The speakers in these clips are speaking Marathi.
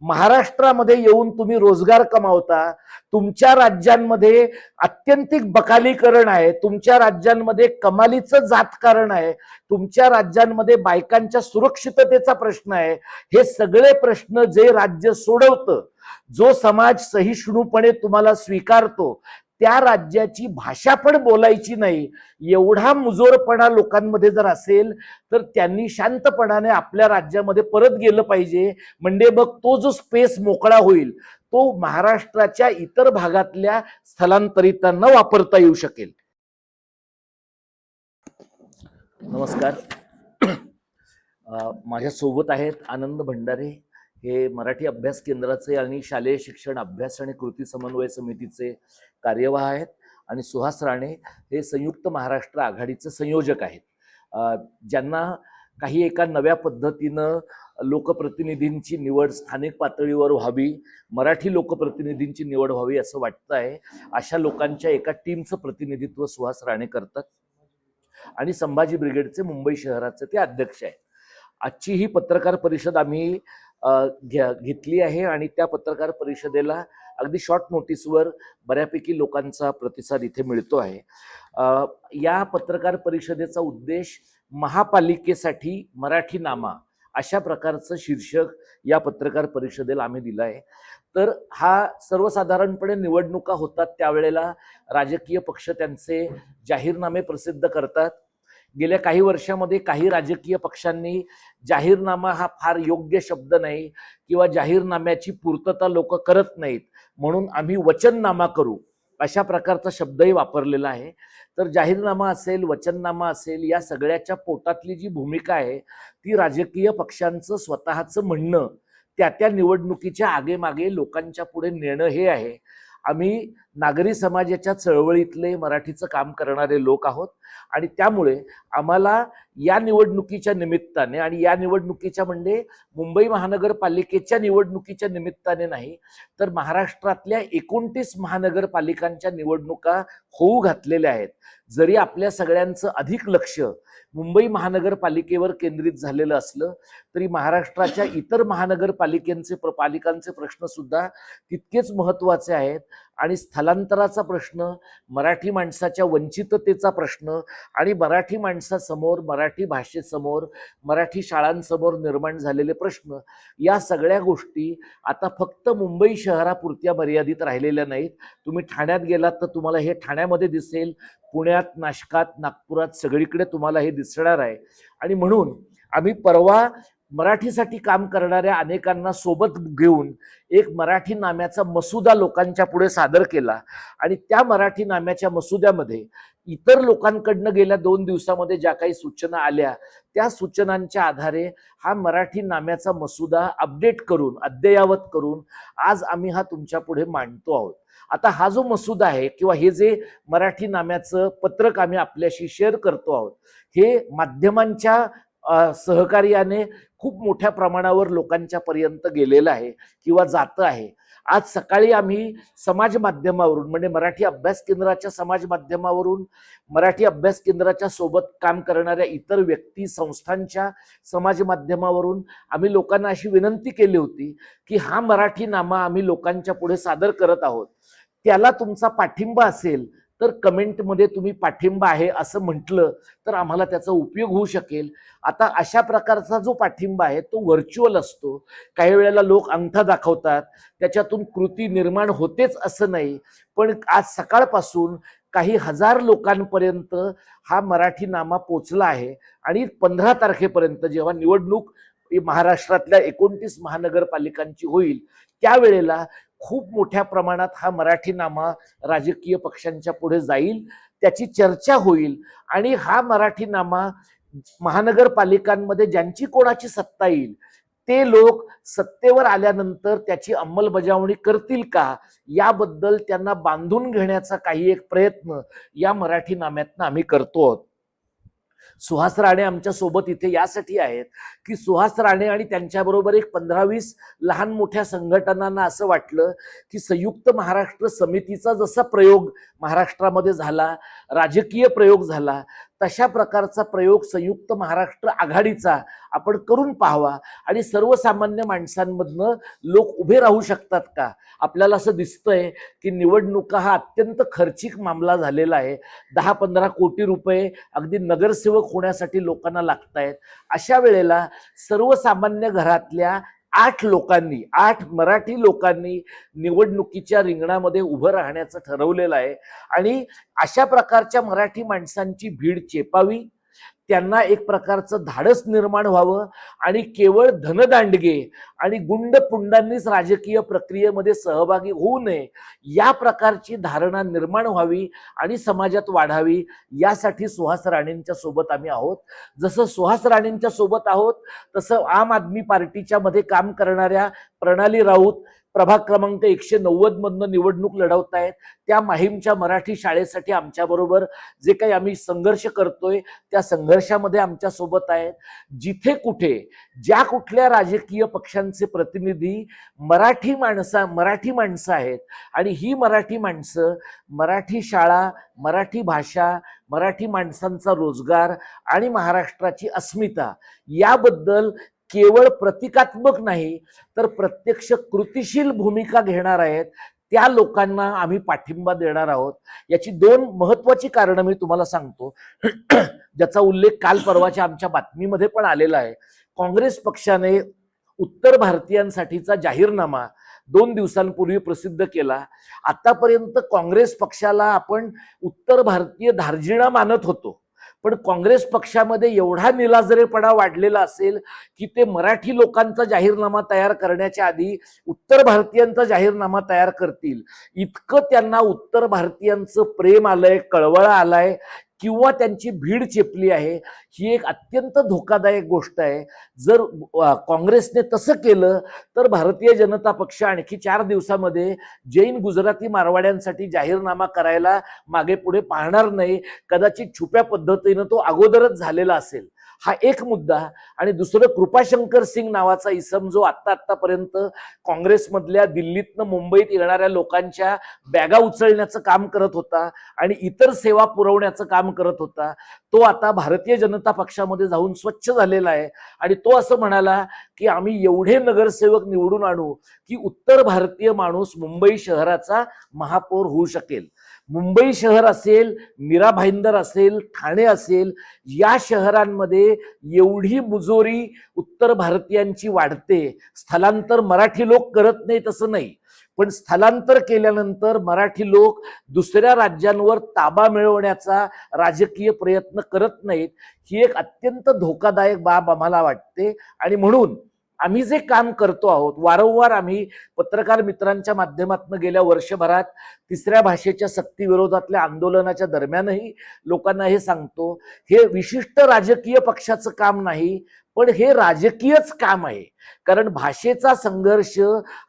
महाराष्ट्रामध्ये येऊन तुम्ही रोजगार कमावता, तुमच्या राज्यांमध्ये अत्यंतिक बकालीकरण आहे, तुमच्या राज्यांमध्ये कमालीचं जातकारण आहे, तुमच्या राज्यांमध्ये बायकांच्या सुरक्षिततेचा प्रश्न आहे. हे सगळे प्रश्न जे राज्य सोडवतं, जो समाज सहिष्णुपणे तुम्हाला स्वीकारतो, त्या राज्याची भाषा पण बोलायची नाही, एवढा मुजोरपणा लोकांमध्ये जर असेल तर त्यांनी शांतपणाने आपल्या राज्यामध्ये परत गेलं पाहिजे. म्हणजे मग तो जो स्पेस मोकळा होईल तो महाराष्ट्राच्या इतर भागातल्या स्थलांतरितांना वापरता येऊ शकेल. नमस्कार. माझ्या सोबत आहेत आनंद भंडारे, हे मराठी अभ्यास केंद्राचे आणि शालेय शिक्षण अभ्यास आणि कृती समन्वय समितीचे कार्यवाह आहेत, आणि सुहास राणे हे संयुक्त महाराष्ट्र आघाडीचे संयोजक आहेत, ज्यांना काही एका नव्या पद्धतीनं लोकप्रतिनिधींची निवड स्थानिक पातळीवर व्हावी, मराठी लोकप्रतिनिधींची निवड व्हावी असं वाटतं आहे. अशा लोकांच्या एका टीमचं प्रतिनिधित्व सुहास राणे करतात आणि संभाजी ब्रिगेडचे मुंबई शहराचे ते अध्यक्ष आहेत. आजची ही पत्रकार परिषद आम्ही घेतली आहे आणि त्या पत्रकार परिषदेला अगदी शॉर्ट नोटीसवर बऱ्यापैकी लोकांचा प्रतिसाद इथे मिळतो आहे. या पत्रकार परिषदेचा उद्देश महापालिकेसाठी मराठी नामा अशा प्रकारचं शीर्षक या पत्रकार परिषदेला आम्ही दिलं आहे. तर हा सर्वसाधारणपणे निवडणुका होतात त्यावेळेला राजकीय पक्ष त्यांचे जाहीरनामे प्रसिद्ध करतात. गेल्या काही वर्षामध्ये काही राजकीय पक्षांनी जाहीरनामा हा फार योग्य शब्द नाही किंवा जाहीरनाम्याची पूर्तता लोक करत नाहीत म्हणून आम्ही वचननामा करू अशा प्रकारचा शब्दही वापरलेला आहे. तर जाहीरनामा असेल, वचननामा असेल, या सगळ्याच्या पोटातली जी भूमिका आहे ती राजकीय पक्षांचं स्वतःचं म्हणणं त्या निवडणुकीच्या आगेमागे लोकांच्या पुढे नेणं हे आहे. आम्ही नागरी समाजाच्या चळवळीतले मराठीचं काम करणारे लोक आहोत आणि त्यामुळे आम्हाला या निवडणुकीच्या निमित्ताने, आणि या निवडणुकीच्या म्हणजे मुंबई महानगरपालिकेच्या निवडणुकीच्या निमित्ताने नाही, तर महाराष्ट्रातल्या 29 महानगरपालिकांच्या निवडणुका होऊ घातलेल्या आहेत. जरी आपल्या सगळ्यांचं अधिक लक्ष मुंबई महानगरपालिकेवर केंद्रित झालेलं असलं तरी महाराष्ट्राच्या इतर पालिकांचे प्रश्न सुद्धा तितकेच महत्त्वाचे आहेत. आणि स्थलांतराचा प्रश्न, मराठी माणसाच्या वंचिततेचा प्रश्न आणि मराठी माणसासमोर, मराठी भाषेसमोर, मराठी शाळांसमोर निर्माण झालेले प्रश्न, या सगळ्या गोष्टी आता फक्त मुंबई शहरापुरत्या मर्यादित राहिलेल्या नाहीत. तुम्ही ठाण्यात गेलात तर तुम्हाला हे ठाण्यामध्ये दिसेल, पुण्यात, नाशकात, नागपुरात सगळीकडे तुम्हाला हे दिसणार आहे. आणि म्हणून आम्ही परवा मराठीसाठी काम करणाऱ्या अनेकांना सोबत घेऊन एक मराठी नाम्याचा मसुदा लोकांच्या पुढे सादर केला आणि त्या मराठी नाम्याच्या मसुद्यामध्ये इतर लोकांकडनं गेल्या 2 दिवसामध्ये ज्या काही सूचना आल्या त्या सूचनांच्या आधारे हा मराठी नाम्याचा मसुदा अपडेट करून, अद्ययावत करून आज आम्ही हा तुमच्या पुढे मांडतो आहोत. आता हा जो मसुदा आहे किंवा हे जे मराठी नाम्याचं पत्रक आम्ही आपल्याशी शेअर करतो आहोत, हे माध्यमांच्या सहकार्याने खूप मोठ्या प्रमाणावर लोकांच्या पर्यंत गेलेलं आहे किंवा जातं आहे. आज सकाळी आम्ही समाज माध्यमावरून, म्हणजे मराठी अभ्यास केंद्राच्या समाज माध्यमावरून, मराठी अभ्यास केंद्राच्या सोबत काम करणाऱ्या इतर व्यक्ती संस्थांच्या समाज माध्यमावरून आम्ही लोकांना अशी विनंती केली होती की हा मराठी नामा आम्ही लोकांच्या पुढे सादर करत आहोत, त्याला तुमचा पाठिंबा असेल तर कमेंटमध्ये तुम्ही पाठिंबा आहे असं म्हटलं तर आम्हाला त्याचा उपयोग होऊ शकेल. आता अशा प्रकारचा जो पाठिंबा आहे तो व्हर्च्युअल असतो. काही वेळेला लोक अंगठा दाखवतात, त्याच्यातून कृती निर्माण होतेच असं नाही. पण आज सकाळपासून काही हजार लोकांपर्यंत हा मराठी नामा पोचला आहे आणि 15 तारखेपर्यंत जेव्हा निवडणूक महाराष्ट्रातल्या 29 महानगरपालिकांची होईल त्यावेळेला खूप मोठ्या प्रमाणात हा मराठी नामा राजकीय पक्षांच्या पुढे जाईल, त्याची चर्चा होईल आणि हा मराठी नामा महानगरपालिकांमध्ये ज्यांची कोणाची सत्ता येईल ते लोक सत्तेवर आल्यानंतर त्याची अंमलबजावणी करतील का याबद्दल त्यांना बांधून घेण्याचा काही एक प्रयत्न या मराठी नाम्यातनं आम्ही करतो आहोत. सुहास राणे आमच्या सोबत इथे यासाठी आहेत की सुहास राणे आणि त्यांच्याबरोबर एक 15-20 लहान मोठ्या संघटनांना असं वाटलं की संयुक्त महाराष्ट्र समितीचा जसा प्रयोग महाराष्ट्रामध्ये झाला, राजकीय प्रयोग झाला, तशा प्रकारचा प्रयोग संयुक्त महाराष्ट्र आघाडीचा आपण करून पाहावा आणि सर्वसामान्य माणसांमधनं लोक उभे राहू शकतात का. आपल्याला असं दिसतंय की निवडणुका हा अत्यंत खर्चिक मामला झालेला आहे. 10-15 कोटी रुपये अगदी नगरसेवक होण्यासाठी लोकांना लागत आहेत. अशा वेळेला सर्वसामान्य घरातल्या 8 मराठी लोकांनी निवडणुकीच्या रिंगणामध्ये उभं राहण्याचं ठरवलेलं आहे आणि अशा प्रकारच्या मराठी माणसांची भीड चेपावी, त्यांना एक प्रकारचं धाडस निर्माण व्हावं आणि केवळ धनदांडगे आणि गुंड पुंडांनीच राजकीय प्रक्रियेमध्ये सहभागी होऊ नये या प्रकारची धारणा निर्माण व्हावी आणि समाजात वाढावी, यासाठी सुहास राणेंच्या सोबत आम्ही आहोत. जसं सुहास राणेंच्या सोबत आहोत तसं आम आदमी पार्टीच्या मध्ये काम करणाऱ्या प्रणाली राऊत प्रभाग क्रमांक 190 मधनं निवडणूक लढवत आहेत. त्या माहीमच्या मराठी शाळेसाठी आमच्याबरोबर जे काही आम्ही संघर्ष करतोय त्या संघर्षामध्ये आमच्या सोबत आहेत. जिथे कुठे ज्या कुठल्या राजकीय पक्षांचे प्रतिनिधी मराठी माणसं आहेत आणि ही मराठी माणसं मराठी शाळा, मराठी भाषा, मराठी माणसांचा रोजगार आणि महाराष्ट्राची अस्मिता याबद्दल केवळ प्रतिकात्मक नाही तर प्रत्यक्ष कृतिशील भूमिका घेणार आहेत, त्या लोकांना आम्ही पाठिंबा देणार आहोत. याची 2 महत्वाची कारणं मी तुम्हाला सांगतो ज्याचा उल्लेख काल परवाच्या आमच्या बातमीमध्ये पण आलेला आहे. काँग्रेस पक्षाने उत्तर भारतीयांसाठीचा जाहीरनामा 2 दिवसांपूर्वी प्रसिद्ध केला. आतापर्यंत काँग्रेस पक्षाला आपण उत्तर भारतीय धार्जिणा मानत होतो, पण काँग्रेस पक्षामध्ये एवढा निलाजरेपणा वाढलेला असेल की ते मराठी लोकांचा जाहीरनामा तयार करण्याच्या आधी उत्तर भारतीयांचा जाहीरनामा तयार करतील, इतकं त्यांना उत्तर भारतीयांचं प्रेम आलंय, कळवळा आलाय किंवा त्यांची भीड चेपली आहे. ही एक अत्यंत धोकादायक गोष्ट आहे. जर काँग्रेसने तसं केलं तर भारतीय जनता पक्ष आणखी 4 दिवसामध्ये जैन गुजराती मारवाड्यांसाठी जाहीरनामा करायला मागे पुढे पाहणार नाही. कदाचित छुप्या पद्धतीनं तो अगोदरच झालेला असेल. हा एक मुद्दा. आणि दुसरं, कृपाशंकर सिंग नावाचा इसम जो आतापर्यंत काँग्रेसमधल्या दिल्लीतनं मुंबईत येणाऱ्या लोकांच्या बॅगा उचलण्याचं काम करत होता आणि इतर सेवा पुरवण्याचं काम करत होता, तो आता भारतीय जनता पक्षामध्ये जाऊन स्वच्छ झालेला आहे आणि तो असं म्हणाला की आम्ही एवढे नगरसेवक निवडून आणू की उत्तर भारतीय माणूस मुंबई शहराचा महापौर होऊ शकेल. मुंबई शहर असेल, मीरा भाईंदर असेल, ठाणे असेल, या शहरांमध्ये एवढी मुजोरी उत्तर भारतीयांची वाढते. स्थलांतर मराठी लोक करत नाही तसं नाही, पण स्थलांतर केल्यानंतर मराठी लोक दुसऱ्या राज्यांवर ताबा मिळवण्याचा राजकीय प्रयत्न करत नाहीत. ही एक अत्यंत धोकादायक बाब आम्हाला वाटते आणि म्हणून आम्ही जे काम करतो आहोत, वारंवार आम्ही पत्रकार मित्रांच्या माध्यमातून गेल्या वर्षभरात 3ऱ्या भाषेच्या सक्ती विरोधातल्या आंदोलनाच्या दरम्यानही लोकांना हे सांगतो, हे विशिष्ट राजकीय पक्षाचं काम नाही, पण हे राजकीयच काम आहे. कारण भाषेचा संघर्ष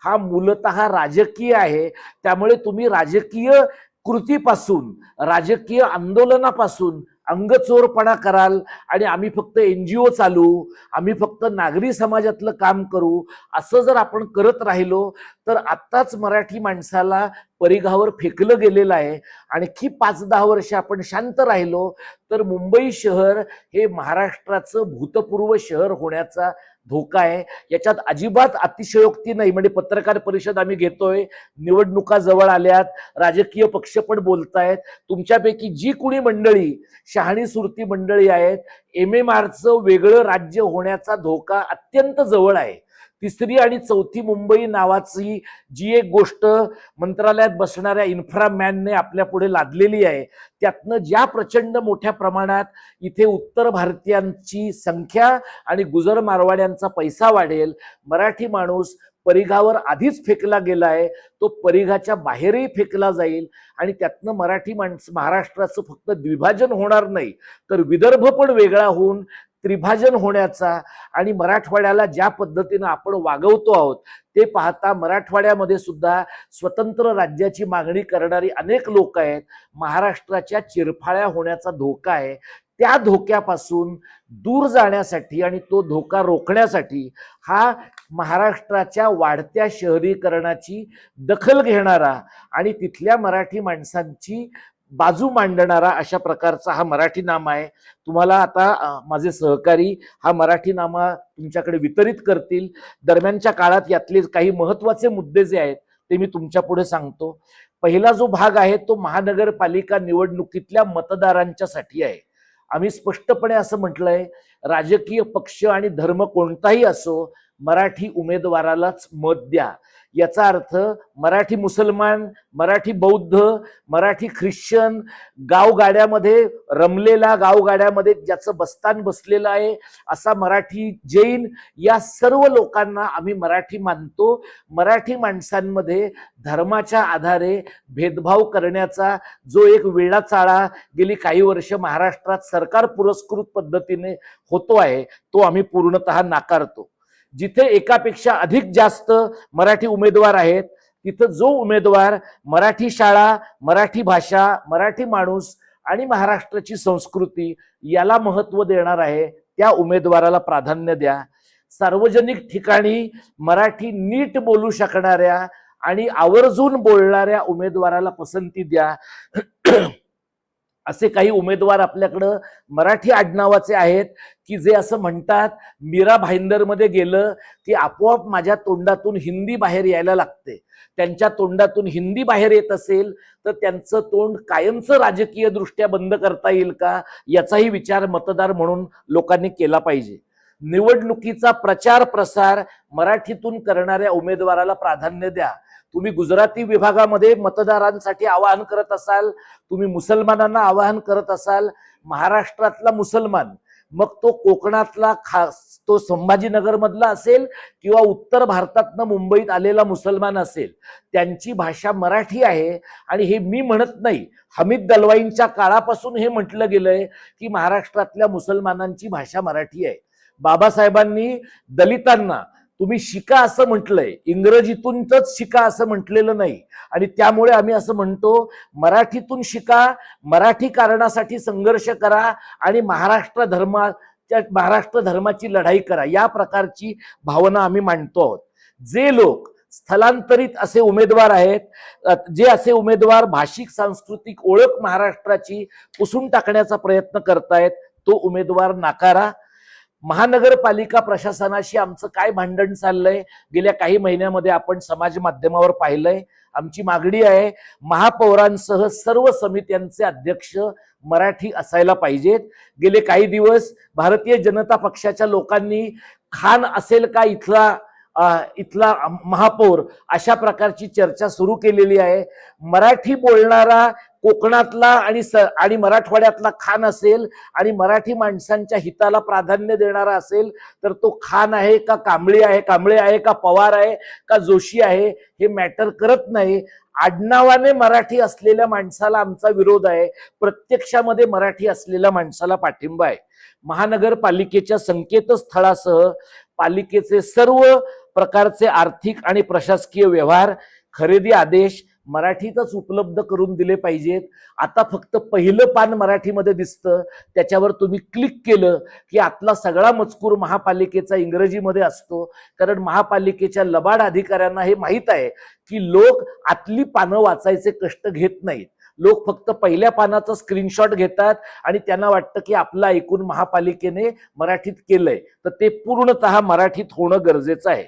हा मूलतः राजकीय आहे. त्यामुळे तुम्ही राजकीय कृतीपासून, राजकीय आंदोलनापासून अंगचोरपणा कराल आणि आम्ही फक्त NGO चालू, आम्ही फक्त नागरी समाजातलं काम करू, असं जर आपण करत राहिलो तर आत्ताच मराठी माणसाला परिघावर फेकलं गेलेलं आहे. आणखी 5-10 वर्ष आपण शांत राहिलो तर मुंबई शहर हे महाराष्ट्राचं भूतपूर्व शहर होण्याचा धोका आहे. याच्यात अजिबात अतिशयोक्ती नाही. म्हणजे पत्रकार परिषद आम्ही घेतोय, निवडणुका जवळ आल्यात, राजकीय पक्ष पण बोलतायत. तुमच्यापैकी जी कुणी मंडळी शहाणी सुरती मंडळी आहेत, MMRचं वेगळं राज्य होण्याचा धोका अत्यंत जवळ आहे. 3री आणि 4थी मुंबई नावाची जी एक गोष्ट मंत्रालयात बसणाऱ्या इन्फ्रामॅनने आपल्या पुढे लादलेली आहे, त्यातनं ज्या प्रचंड मोठ्या प्रमाणात इथे उत्तर भारतीयांची संख्या आणि गुजर मारवाड्यांचा पैसा वाढेल, मराठी माणूस परिघावर आधीच फेकला गेलाय, तो परिघाच्या बाहेरही फेकला जाईल आणि त्यातनं मराठी महाराष्ट्राचं फक्त द्विभाजन होणार नाही तर विदर्भ पण वेगळा होऊन त्रिभाजन होण्याचा आणि मराठवाड्याला ज्या पद्धतीनं आपण वागवतो आहोत ते पाहता मराठवाड्यामध्ये सुद्धा स्वतंत्र राज्याची मागणी करणारी अनेक लोक आहेत. महाराष्ट्राच्या चिरफाळ्या होण्याचा धोका आहे. त्या धोक्यापासून दूर जाण्यासाठी आणि तो धोका रोखण्यासाठी हा महाराष्ट्राच्या वाढत्या शहरीकरणाची दखल घेणारा आणि तिथल्या मराठी माणसांची बाजू मांडणारा अशा प्रकारचा हा मराठीनामा आहे. तुम्हाला आता माझे सहकारी हा मराठीनामा तुमच्याकडे वितरित करतील. दरम्यानच्या काळात यातले काही महत्वाचे मुद्दे जे आहेत ते मी तुमच्या पुढे सांगतो. पहिला जो भाग आहे तो महानगरपालिका निवडणुकीतल्या मतदारांच्यासाठी आहे. आम्ही स्पष्टपणे असं म्हटलंय, राजकीय पक्ष आणि धर्म कोणताही असो, मराठी उमेदवारालाच मत द्या. याचा अर्थ मराठी मुसलमान, मराठी बौद्ध, मराठी ख्रिश्चन, गावगाड्यामध्ये रमलेला, गावगाड्यामध्ये ज्याचं बस्तान बसलेलं आहे असा मराठी जैन, या सर्व लोकांना आम्ही मराठी मानतो. मराठी माणसांमध्ये धर्माच्या आधारे भेदभाव करण्याचा जो एक वेडाचाळा गेली काही वर्ष महाराष्ट्रात सरकार पुरस्कृत पद्धतीने होतो आहे तो आम्ही पूर्णतः नाकारतो. जिथे एकापेक्षा अधिक जास्त मराठी उमेदवार आहेत तिथं जो उमेदवार मराठी शाळा, मराठी भाषा, मराठी माणूस आणि महाराष्ट्राची संस्कृती याला महत्व देणार आहे त्या उमेदवाराला प्राधान्य द्या. सार्वजनिक ठिकाणी मराठी नीट बोलू शकणाऱ्या आणि आवर्जून बोलणाऱ्या उमेदवाराला पसंती द्या. असे काही उमेदवार आपल्याकडं मराठी आडनावाचे आहेत की जे असं म्हणतात, मीरा भाईंदरमध्ये गेलं की आपोआप माझ्या तोंडातून हिंदी बाहेर यायला लागते. त्यांच्या तोंडातून हिंदी बाहेर येत असेल तर त्यांचं तोंड कायमचं राजकीय दृष्ट्या बंद करता येईल का, याचाही विचार मतदार म्हणून लोकांनी केला पाहिजे. निवडणुकीचा प्रचार प्रसार मराठीतून करणाऱ्या उमेदवाराला प्राधान्य द्या. तुम्ही गुजराती विभागामध्ये मतदारांसाठी आवाहन करत असाल, तुम्ही मुसलमानांना आवाहन करत असाल, महाराष्ट्रातला मुसलमान, मग तो कोकणातला, खास तो संभाजीनगर मधला असेल किंवा उत्तर भारतातनं मुंबईत आलेला मुसलमान असेल, त्यांची भाषा मराठी आहे. आणि हे मी म्हणत नाही, हमीद दलवाईंच्या काळापासून हे म्हटलं गेलंय की महाराष्ट्रातल्या मुसलमानांची भाषा मराठी आहे. बाबासाहेबांनी दलितांना तुम्ही शिका असं म्हटलंय, इंग्रजीतूनच शिका असं म्हटलेलं नाही. आणि त्यामुळे आम्ही असं म्हणतो, मराठीतून शिका, मराठी कारणासाठी संघर्ष करा आणि महाराष्ट्र धर्माची लढाई करा, या प्रकारची भावना आम्ही मांडतो आहोत. जे लोक स्थलांतरित असे उमेदवार आहेत, जे असे उमेदवार भाषिक सांस्कृतिक ओळख महाराष्ट्राची पुसून टाकण्याचा प्रयत्न करतायत, तो उमेदवार नाकारा. महानगरपालिका प्रशासनाशी आमचं काय भांडण चाललंय गेल्या काही महिन्यामध्ये आपण समाज माध्यमावर पाहिलंय. आमची मागणी आहे, महापौरांसह सर्व समित्यांचे अध्यक्ष मराठी असायला पाहिजेत. गेले काही दिवस भारतीय जनता पक्षाच्या लोकांनी खान असेल का इथला महापौर, अशा प्रकारची चर्चा सुरू केलेली आहे. मराठी बोलणारा कोकणातला आणि मराठवाड्यातला खान असेल आणि मराठी माणसांच्या हिताला प्राधान्य देणारा असेल तर तो खान आहे का कांबळे आहे का पवार आहे का जोशी आहे हे मॅटर करत नाही. आडनावाने मराठी असलेल्या माणसाला आमचा विरोध आहे, प्रत्यक्षामध्ये मराठी असलेल्या माणसाला पाठिंबा आहे. महानगरपालिकेच्या संकेतस्थळासह पालिकेचे सर्व प्रकारचे आर्थिक आणि प्रशासकीय व्यवहार, खरेदी आदेश मराठीतच उपलब्ध करून दिले पाहिजेत. आता फक्त पहिलं पान मराठीमध्ये दिसतं, त्याच्यावर तुम्ही क्लिक केलं की आतला सगळा मजकूर महापालिकेचा इंग्रजीमध्ये असतो. कारण महापालिकेच्या लबाड अधिकाऱ्यांना हे माहीत आहे की लोक आतली पानं वाचायचे कष्ट घेत नाहीत. लोक फक्त पहिल्या पानाचा स्क्रीनशॉट घेतात आणि त्यांना वाटतं की आपलं ऐकून महापालिकेने मराठीत केलंय, तर ते पूर्णतः मराठीत होणं गरजेचं आहे.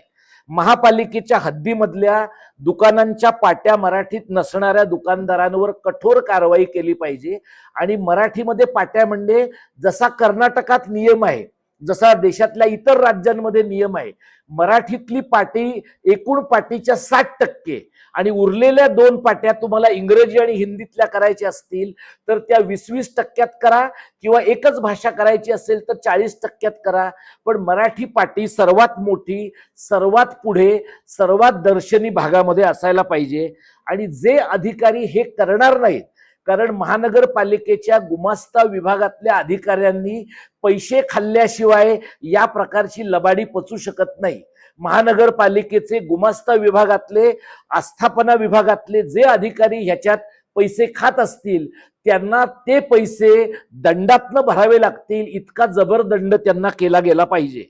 महापालिकेच्या हद्दीमधल्या दुकानांच्या पाट्या मराठीत नसणाऱ्या दुकानदारांवर कठोर कारवाई केली पाहिजे. आणि मराठीमध्ये पाट्या म्हणजे जसा कर्नाटकात नियम आहे, जसा देशातल्या इतर राज्यांमध्ये नियम आहे, मराठीतली पाटी एकूण पाटीच्या 60% आणि उरलेल्या 2 पाट्या तुम्हाला इंग्रजी आणि हिंदीतल्या करायच्या असतील तर त्या 20% करा, किंवा एकच भाषा करायची असेल तर 40% करा. पण मराठी पाटी सर्वात मोठी, सर्वात पुढे, सर्वात दर्शनी भागामध्ये असायला पाहिजे. आणि जे अधिकारी हे करणार नाहीत, कारण महानगरपालिकेच्या गुमास्ता विभागातल्या अधिकाऱ्यांनी पैसे खाल्ल्याशिवाय या प्रकारची लबाडी पचू शकत नाही. महानगरपालिकेचे गुमास्ता विभागातले, आस्थापना विभागातले जे अधिकारी ह्याच्यात पैसे खात असतील त्यांना ते पैसे दंडातनं भरावे लागतील, इतका जबर दंड त्यांना केला गेला पाहिजे.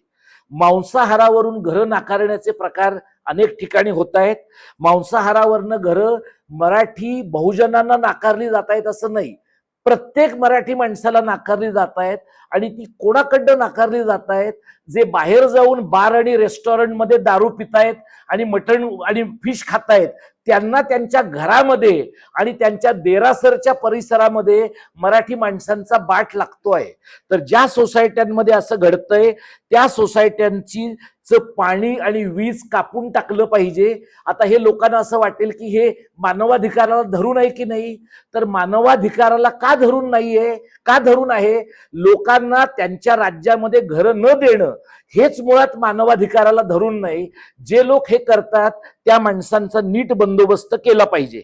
मांसाहारावरून घरं नाकारण्याचे प्रकार अनेक ठिकाणी होत आहेत. मांसाहारावरनं घरं मराठी बहुजनांना नाकारली जात आहेत असं नाही, प्रत्येक मराठी माणसाला नाकारली जात आहेत. आणि ती कोणाकडनं नाकारली जात आहेत? जे बाहेर जाऊन बार आणि रेस्टॉरंटमध्ये दारू पितायत आणि मटण आणि फिश खातायत, त्यांना त्यांच्या घरामध्ये आणि त्यांच्या देरासरच्या परिसरामध्ये मराठी माणसांचा बाट लागतोय. तर ज्या सोसायट्यांमध्ये असं घडतंय त्या सोसायट्यांची पाणी आणि वीज कापून टाकलं पाहिजे. आता हे लोकांना असं वाटेल की हे मानवाधिकाराला धरून आहे की नाही, तर मानवाधिकाराला का धरून नाहीये, का धरून आहे? लोकांना त्यांच्या राज्यामध्ये घरं न देणं हेच मुळात मानवाधिकाराला धरून नाही. जे लोक हे करतात त्या माणसांचा नीट बंदोबस्त केला पाहिजे.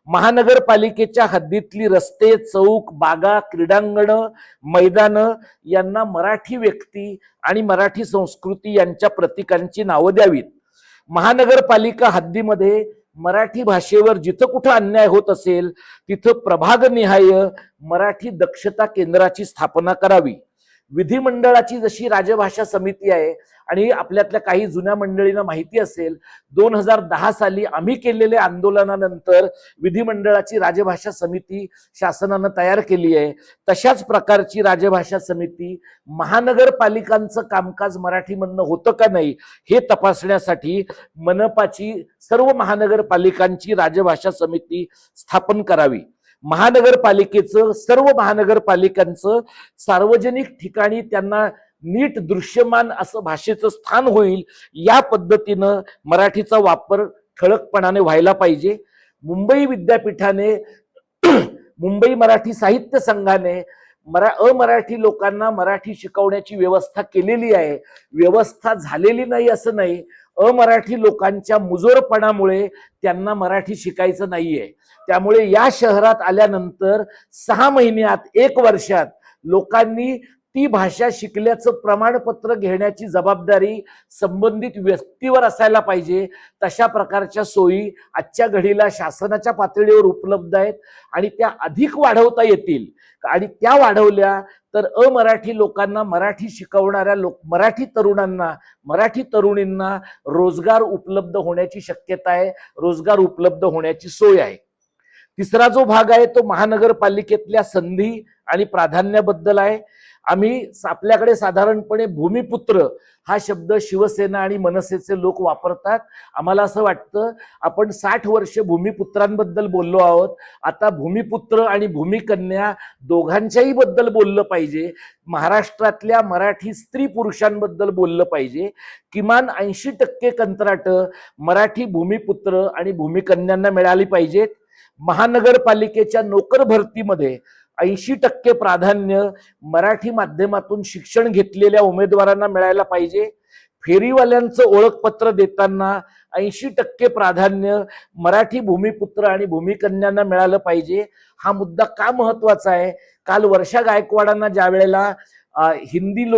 महानगरपालिकेच्या हद्दीतली रस्ते, चौक, बागा, क्रीडांगण, मैदान यांना मराठी व्यक्ती आणि मराठी संस्कृती यांच्या प्रतीकांची नावं द्यावीत. महानगरपालिका हद्दीमध्ये मराठी भाषेवर जिथं कुठं अन्याय होत असेल तिथं प्रभागनिहाय मराठी दक्षता केंद्राची स्थापना करावी. विधिमंडळाची जशी राजभाषा समिती आहे, आणि आपल्यातल्या काही जुन्या मंडळींना माहिती असेल 2010 साली आम्ही केलेल्या आंदोलनानंतर विधिमंडळाची राजभाषा समिती शासनानं तयार केली आहे, तशाच प्रकारची राजभाषा समिती महानगरपालिकांचं कामकाज मराठीमधनं होतं का नाही हे तपासण्यासाठी मनपाची सर्व महानगरपालिकांची राजभाषा समिती स्थापन करावी. महानगरपालिकेचं सर्व महानगरपालिकांचं सार्वजनिक ठिकाणी त्यांना नीट दृश्यमान असं भाषेचं स्थान होईल, या पद्धतीनं मराठीचा वापर ठळकपणाने व्हायला पाहिजे. मुंबई विद्यापीठाने मुंबई मराठी साहित्य संघाने अमराठी लोकांना मराठी शिकवण्याची व्यवस्था केलेली आहे. व्यवस्था झालेली नाही असं नाही, अमराठी लोकांच्या मुजोरपणामुळे त्यांना मराठी शिकायचं नाहीये. त्यामुळे या शहरात आल्यानंतर 6 महिन्यात 1 वर्षात लोकांनी ती भाषा शिकल्याचं प्रमाणपत्र घेण्याची जबाबदारी संबंधित व्यक्तीवर असायला पाहिजे. तशा प्रकारच्या सोयी आजच्या घडीला शासनाच्या पातळीवर उपलब्ध आहेत आणि त्या अधिक वाढवता येतील. आणि त्या वाढवल्या तर अमराठी लोकांना मराठी शिकवणाऱ्या मराठी तरुणांना, मराठी तरुणींना रोजगार उपलब्ध होण्याची शक्यता आहे, रोजगार उपलब्ध होण्याची सोय आहे. तिसरा जो भाग आहे तो महानगरपालिकेतल्या संधी आणि प्राधान्याबद्दल आहे. आपल्याकडे साधारणपणे भूमिपुत्र हा शब्द शिवसेना आणि मनसेचे लोक वापरतात. आम्हाला असं वाटतं आपण 60 वर्ष भूमिपुत्रांबद्दल बोललो आहोत, आता भूमिपुत्र आणि भूमिकन्या दोघांच्याही बद्दल बोललं पाहिजे. महाराष्ट्रातल्या मराठी स्त्री पुरुषांबद्दल बोललं पाहिजे. किमान 80% कंत्राटं मराठी भूमिपुत्र आणि भूमिकन्यांना मिळाली पाहिजेत. महानगरपालिकेच्या नोकर भरतीमध्ये 80% प्राधान्य मराठी माध्यमातून शिक्षण घेतलेल्या उमेदवारांना मिळायला पाहिजे. फेरीवाल्यांचं ओळखपत्र देताना 80% प्राधान्य मराठी भूमिपुत्र आणि भूमिकन्यांना मिळालं पाहिजे. हा मुद्दा का महत्वाचा आहे? काल वर्षा गायकवाडांना ज्या वेळेला हिंदी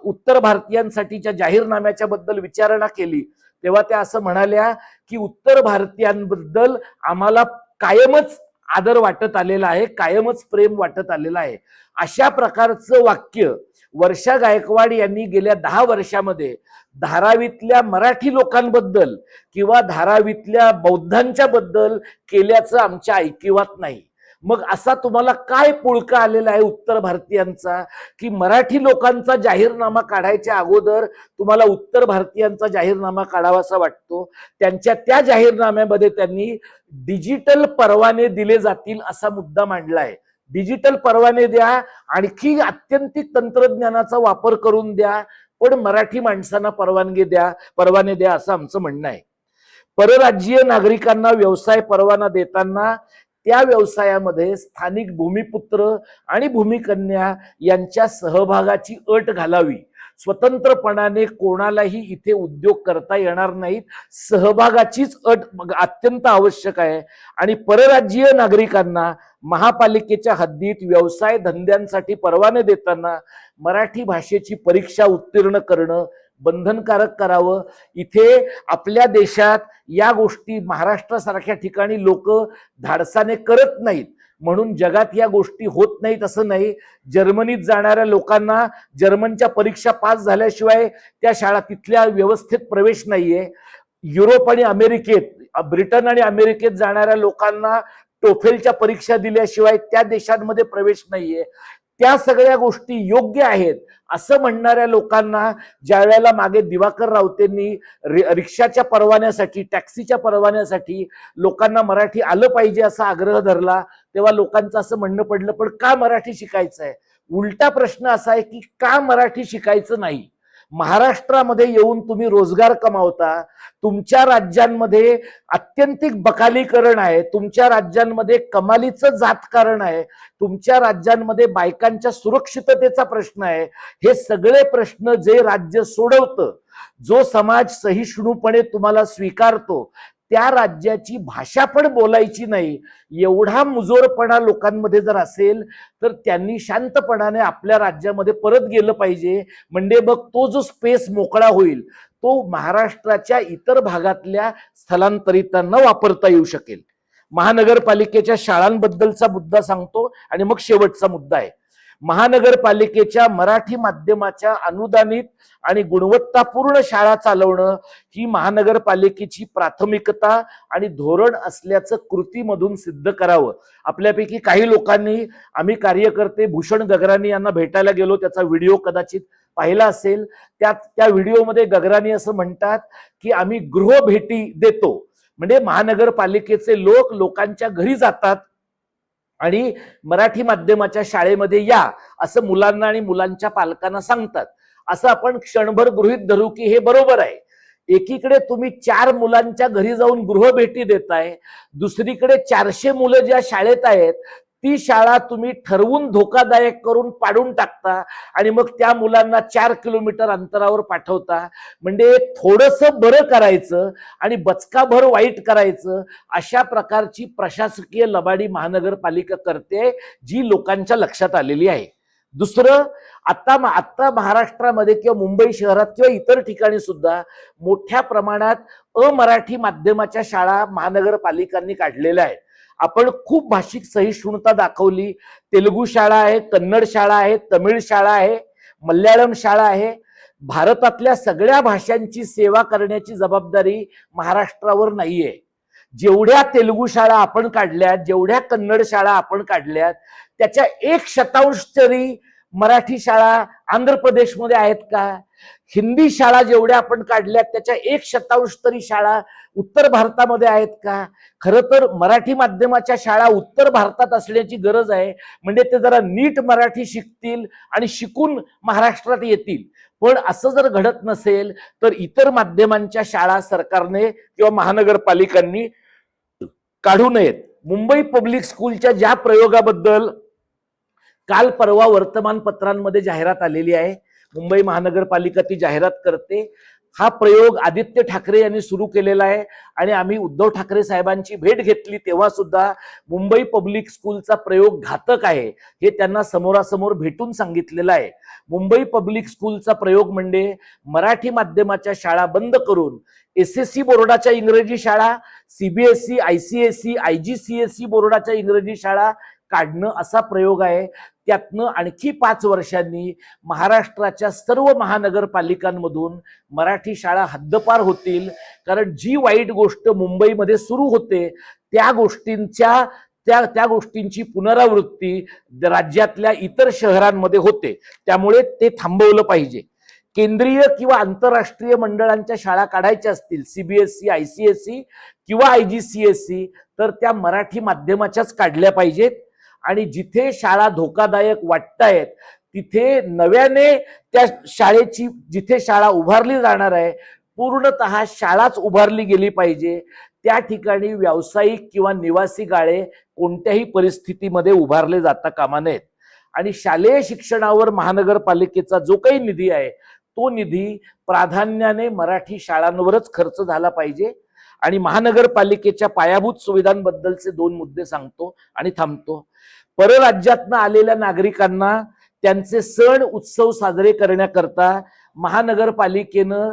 उत्तर भारतीयांसाठीच्या जाहीरनाम्याच्या बद्दल विचारणा केली तेव्हा त्या असं म्हणाल्या की उत्तर भारतीयांबद्दल आम्हाला कायमच आदर वाटत आलेला आहे, कायमच प्रेम वाटत आलेलं आहे. अशा प्रकारचं वाक्य वर्षा गायकवाड यांनी गेल्या 10 वर्षामध्ये धारावीतल्या मराठी लोकांबद्दल किंवा धारावीतल्या बौद्धांच्या बद्दल केल्याचं आमच्या ऐकिवात नाही. मग असा तुम्हाला काय पुळका आलेला आहे उत्तर भारतीयांचा की मराठी लोकांचा जाहीरनामा काढायच्या अगोदर तुम्हाला उत्तर भारतीयांचा जाहीरनामा काढावासा वाटतो? त्यांच्या त्या जाहीरनाम्यामध्ये त्यांनी डिजिटल परवाने दिले जातील असा मुद्दा मांडला आहे. डिजिटल परवाने द्या, आणखी आत्यंतिक तंत्रज्ञानाचा वापर करून द्या, पण मराठी माणसांना परवाने द्या असं आमचं म्हणणं आहे. परराज्यीय नागरिकांना व्यवसाय परवाना देताना त्या व्यवसायामध्ये स्थानिक भूमिपुत्र आणि भूमिकन्या यांच्या सहभागाची अट घालावी. स्वतंत्रपणाने कोणालाही इथे उद्योग करता येणार नाहीत, सहभागाचीच अट अत्यंत आवश्यक आहे. आणि परराज्यीय नागरिकांना महापालिकेच्या हद्दीत व्यवसाय धंद्यांसाठी परवाने देताना मराठी भाषेची परीक्षा उत्तीर्ण करणं बंधनकारक करावं. इथे आपल्या देशात या गोष्टी महाराष्ट्रासारख्या ठिकाणी लोक धाडसाने करत नाहीत म्हणून जगात या गोष्टी होत नाहीत असं नाही. जर्मनीत जाणाऱ्या लोकांना जर्मनच्या परीक्षा पास झाल्याशिवाय त्या शाळा तिथल्या व्यवस्थेत प्रवेश नाहीये. युरोप आणि अमेरिकेत, ब्रिटन आणि अमेरिकेत जाणाऱ्या लोकांना टोफेलच्या परीक्षा दिल्याशिवाय त्या देशांमध्ये प्रवेश नाहीये, त्या सगळ्या गोष्टी योग्य आहेत असं म्हणणाऱ्या लोकांना ज्या वेळेला मागे दिवाकर रावतेंनी रिक्षाच्या परवान्यासाठी, टॅक्सीच्या परवान्यासाठी लोकांना मराठी आलं पाहिजे असा आग्रह धरला, तेव्हा लोकांचं असं म्हणणं पडलं, पण का मराठी शिकायचं आहे? उलटा प्रश्न असा आहे की का मराठी शिकायचं नाही? महाराष्ट्रामध्ये येऊन तुम्ही रोजगार कमावता, तुमच्या राज्यांमध्ये अत्यंतिक बकालीकरण आहे, तुमच्या राज्यांमध्ये कमालीचं जातकारण आहे, तुमच्या राज्यांमध्ये बायकांच्या सुरक्षिततेचा प्रश्न आहे. हे सगळे प्रश्न जे राज्य सोडवतं, जो समाज सहिष्णुपणे तुम्हाला स्वीकारतो, त्या राज्याची भाषा पण बोलायची नाही, एवढा मुजोरपणा लोकांमध्ये जर असेल तर त्यांनी शांतपणाने आपल्या राज्यामध्ये परत गेलं पाहिजे. म्हणजे मग तो जो स्पेस मोकळा होईल तो महाराष्ट्राच्या इतर भागातल्या स्थलांतरितांना वापरता येऊ शकेल. महानगरपालिकेच्या शाळांबद्दलचा मुद्दा सांगतो आणि मग शेवटचा मुद्दा आहे. महानगरपालिकेच्या मराठी माध्यमाच्या अनुदानित आणि गुणवत्तापूर्ण शाळा चालवणं ही महानगरपालिकेची प्राथमिकता आणि धोरण असल्याचं कृतीमधून सिद्ध करावं. आपल्यापैकी काही लोकांनी, आम्ही कार्यकर्ते भूषण गगराणी यांना भेटायला गेलो, त्याचा व्हिडिओ कदाचित पाहिला असेल. त्या व्हिडिओमध्ये गगराणी असं म्हणतात की आम्ही गृह भेटी देतो, म्हणजे महानगरपालिकेचे लोक लोकांच्या घरी जातात आणि मराठी माध्यमाच्या शाळेमध्ये या असं मुलांना आणि मुलांच्या पालकांना सांगतात. असं आपण क्षणभर गृहीत धरू की हे बरोबर आहे. एकीकडे तुम्ही 4 मुलांच्या घरी जाऊन गृहभेटी देताय, दुसरीकडे 400 मुलं ज्या शाळेत आहेत ती शाळा तुम्ही ठरवून धोकादायक करून पाडून टाकता आणि मग त्या मुलांना 4 किलोमीटर अंतरावर पाठवता. म्हणजे थोडंसं बरं करायचं आणि बचकाभर वाईट करायचं, अशा प्रकारची प्रशासकीय लबाडी महानगरपालिका करते, जी लोकांच्या लक्षात आलेली आहे. दुसरं, आता महाराष्ट्रामध्ये किंवा मुंबई शहरात किंवा इतर ठिकाणी सुद्धा मोठ्या प्रमाणात अमराठी माध्यमाच्या शाळा महानगरपालिकांनी काढलेल्या आहेत. आपण खूप भाषिक सहिष्णुता दाखवली. तेलुगू शाळा आहे, कन्नड शाळा आहे, तमिळ शाळा आहे, मल्याळम शाळा आहे. भारतातल्या सगळ्या भाषांची सेवा करण्याची जबाबदारी महाराष्ट्रावर नाहीये. जेवढ्या तेलुगू शाळा आपण काढल्यात, जेवढ्या कन्नड शाळा आपण काढल्यात, त्याच्या 1% तरी मराठी शाळा आंध्र प्रदेशमध्ये आहेत का? हिंदी शाळा जेवढ्या आपण काढल्यात त्याच्या 1% तरी शाळा उत्तर भारतामध्ये आहेत का? खरं तर मराठी माध्यमाच्या शाळा उत्तर भारतात असण्याची गरज आहे, म्हणजे ते जरा नीट मराठी शिकतील आणि शिकून महाराष्ट्रात येतील. पण असं जर घडत नसेल तर इतर माध्यमांच्या शाळा सरकारने किंवा महानगरपालिकांनी काढू नयेत. मुंबई पब्लिक स्कूलच्या ज्या प्रयोगाबद्दल काल परवा वर्तमानपत्रांमध्ये जाहिरात आलेली आहे, मुंबई महानगरपालिका ती जाहिरात करते. हा प्रयोग आदित्य ठाकरे यांनी सुरू केलेला आहे आणि आम्ही उद्धव ठाकरे साहेबांची भेट घेतली तेव्हा सुद्धा मुंबई पब्लिक स्कूलचा प्रयोग घातक आहे हे त्यांना समोरासमोर भेटून सांगितलेलं आहे. मुंबई पब्लिक स्कूलचा प्रयोग म्हणजे मराठी माध्यमाच्या शाळा बंद करून SSC बोर्डाच्या इंग्रजी शाळा, CBSE, ICSE, IGCSE बोर्डाच्या इंग्रजी शाळा काढणं असा प्रयोग आहे. त्यातनं आणखी 5 वर्षांनी महाराष्ट्राच्या सर्व महानगरपालिकांमधून मराठी शाळा हद्दपार होतील. कारण जी वाईट गोष्ट मुंबईमध्ये सुरू होते त्या गोष्टींची पुनरावृत्ती राज्यातल्या इतर शहरांमध्ये होते. त्यामुळे ते थांबवलं पाहिजे. केंद्रीय किंवा आंतरराष्ट्रीय मंडळांच्या शाळा काढायच्या असतील, CBSE, ICSE किंवा IGCSE, तर त्या मराठी माध्यमाच्याच काढल्या पाहिजेत. आणि जिथे शाळा धोकादायक वाटतायत तिथे नव्याने त्या शाळेची, जिथे शाळा उभारली जाणार आहे पूर्णतः शाळाच उभारली गेली पाहिजे. त्या ठिकाणी व्यावसायिक किंवा निवासी गाळे कोणत्याही परिस्थितीमध्ये उभारले जाता कामा नयेत. आणि शालेय शिक्षणावर महानगरपालिकेचा जो काही निधी आहे तो निधी प्राधान्याने मराठी शाळांवरच खर्च झाला पाहिजे. आणि महानगरपालिकेच्या पायाभूत सुविधांबद्दलचे 2 मुद्दे सांगतो आणि थांबतो. परराज्यातनं आलेल्या नागरिकांना त्यांचे सण उत्सव साजरे करण्याकरता महानगरपालिकेनं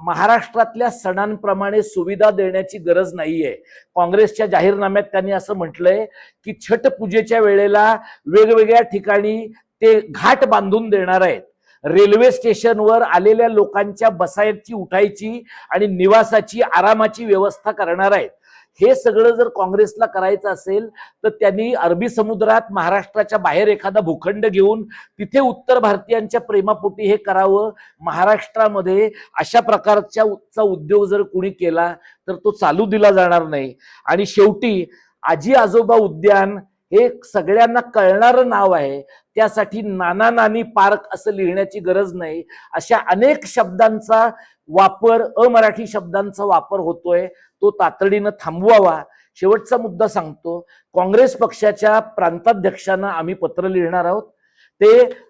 महाराष्ट्रातल्या सणांप्रमाणे सुविधा देण्याची गरज नाहीये. काँग्रेसच्या जाहीरनाम्यात त्यांनी असं म्हटलंय की छठ पूजेच्या वेळेला वेगवेगळ्या ठिकाणी ते घाट बांधून देणार आहेत. रेल्वे स्टेशनवर आलेल्या लोकांच्या बसायची, उठायची आणि निवासाची, आरामाची व्यवस्था करणार आहेत. हे सगळं जर काँग्रेसला करायचं असेल तर त्यांनी अरबी समुद्रात महाराष्ट्राच्या बाहेर एखादा भूखंड घेऊन तिथे उत्तर भारतीयांच्या प्रेमापोटी हे करावं. महाराष्ट्रामध्ये अशा प्रकारचा उद्योग जर कुणी केला तर तो चालू दिला जाणार नाही. आणि शेवटी आजी आजोबा उद्यान हे सगळ्यांना कळणारं नाव आहे, त्यासाठी नाना नानी पार्क असं लिहिण्याची गरज नाही. अशा अनेक शब्दांचा वापर, अमराठी शब्दांचा वापर होतोय, तो तातडीनं थांबवावा. शेवटचा मुद्दा सांगतो, काँग्रेस पक्षाच्या प्रांताध्यक्षांना आम्ही पत्र लिहिणार आहोत. ते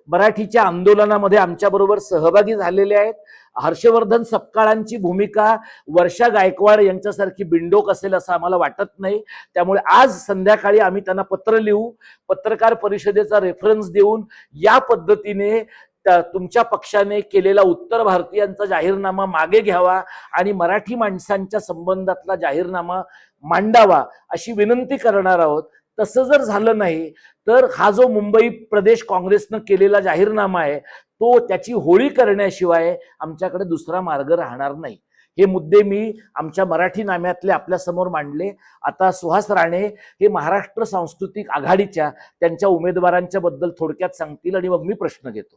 मराठीच्या आंदोलनामध्ये आमच्या बरोबर सहभागी झालेले आहेत. हर्षवर्धन सपकाळांची भूमिका वर्षा गायकवाड यांच्यासारखी बिंडोक असेल असं आम्हाला वाटत नाही. त्यामुळे आज संध्याकाळी आम्ही त्यांना पत्र लिहू, पत्रकार परिषदेचा रेफरन्स देऊन या पद्धतीने तुमच्या पक्षाने केलेला उत्तर भारतीयांचा जाहीरनामा मागे घ्यावा आणि मराठी माणसांच्या संबंधातला जाहीरनामा मांडावा अशी विनंती करणार आहोत. तसं जर झालं नाही तर हा जो मुंबई प्रदेश काँग्रेसनं केलेला जाहीरनामा आहे तो त्याची होळी करण्याशिवाय आमच्याकडे दुसरा मार्ग राहणार नाही. हे मुद्दे मी आमच्या मराठी नाम्यातले आपल्या समोर मांडले. आता सुहास राणे हे महाराष्ट्र सांस्कृतिक आघाडीच्या त्यांच्या उमेदवारांच्या बद्दल थोडक्यात सांगतील आणि मग मी प्रश्न घेतो.